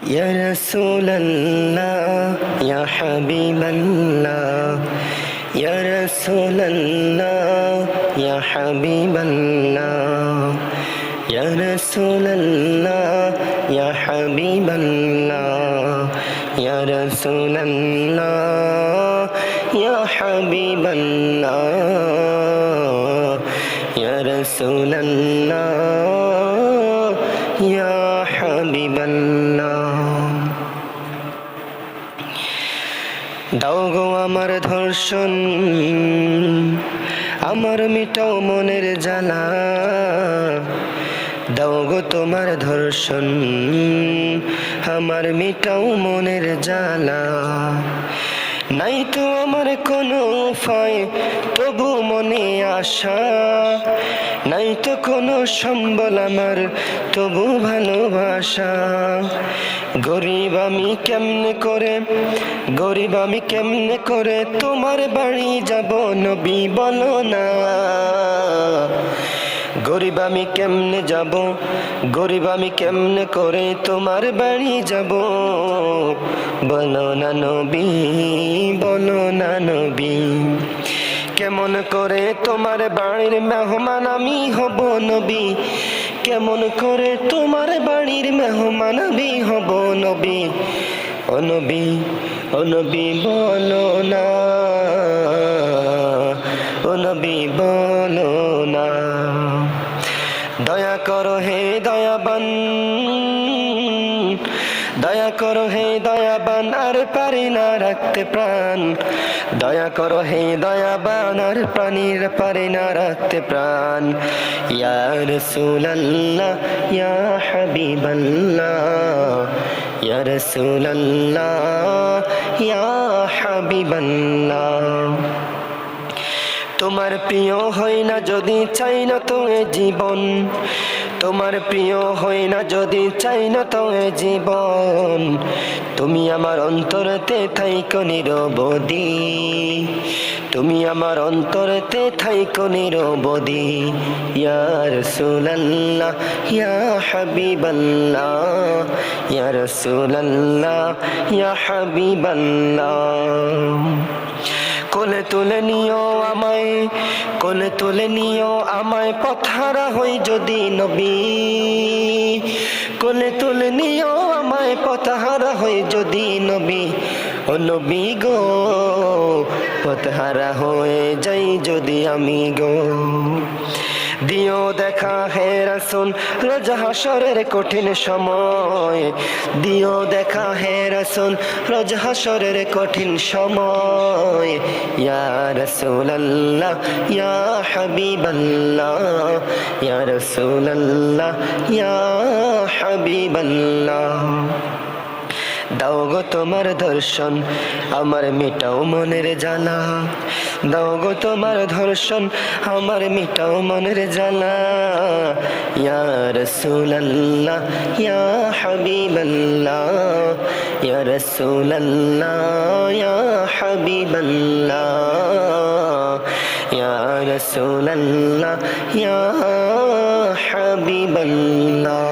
ইয়া রাসূলাল্লাহ ইয়া হাবিবাল্লাহ ইয়া রাসূলাল্লাহ ইয়া হাবিবাল্লাহ ইয়া রাসূলাল্লাহ ইয়া হাবিবাল্লাহ ইয়া রাসূলাল্লাহ ইয়া হাবিবাল্লাহ ইয়া রাসূলাল্লাহ ইয়া হাবিবাল্লাহ। দাও গো আমার ধর্ষণ, আমার মিটাও মনের জ্বালা। দাও গো তোমার ধর্ষণ, আমার মিটাও মনের জ্বালা। নাই তো আমার কোনো উপায়, তবু মনে আশা। নাই তো কোনো সম্বল আমার, তবু ভালোবাসা। গরিব আমি কেমনে করে, গরিব আমি কেমনে করে তোমার বাড়ি যাব নবী বলো না। গরিব আমি কেমনে যাব, গরিব আমি কেমনে করে তোমার বাড়ি যাব বলো না নবী, বলো না নবী। কেমন করে তোমার বাড়ির মেহমান আমি হব নবী, কেমন করে তোমার বাড়ির মেহমান আমি হব নবী। ও নবী, ও নবী বলো না, ও নবী বলো না। দয়া করো হে দয়াবান, দয়া করো হে দয়াবান, আর পারি না রাখতে প্রাণ। দয়া করো হে দয়াবান, আর প্রাণীর পারি না রাখতে প্রাণ। ইয়া রাসূলাল্লাহ ইয়া হাবিবাল্লাহ ইয়া রাসূলাল্লাহ ইয়া হাবিবাল্লাহ। তোমার প্রিয় হয় না যদি চাই না তো এ জীবন, তোমার প্রিয় হয় না যদি চাই না তো এ জীবন। তুমি আমার অন্তরেতে থাইকো নিরবধি, তুমি আমার অন্তরেতে থাইকো নিরবধি। ইয়া রাসূলাল্লাহ ইয়া হাবিবাল্লাহ ইয়া রাসূলাল্লাহ ইয়া হাবিবাল্লাহ। কোলে তুলে নিও আমায়, কোলে তুলে নিও আমায়, পথহারা হই যদি নবী। কোলে তুলে নিও আমায়, পথহারা হই যদি নবী। ও নবী গো, পথহারা হয়ে যাই যদি আমি গো। দিও দেখা হে রাসূল রোজ হাসরের কঠিন সময়, দিও দেখা হে রাসূল রোজ হাসরের কঠিন সময়। ইয়া রাসূলাল্লাহ ইয়া হাবিবাল্লাহ ইয়া রাসূলাল্লাহ ইয়া হাবিবাল্লাহ। দাও গো তোমার দর্শন, আমার মিটাও মনের জ্বালা। দাও গো তোমার দর্শন, আমার মিটাও মনের জ্বালা। ইয়া রাসূলাল্লাহ ইয়া হাবিবাল্লাহ ইয়া রাসূলাল্লাহ ইয়া হাবিবাল্লাহ ইয়া রাসূলাল্লাহ ইয়া হাবিবাল্লাহ।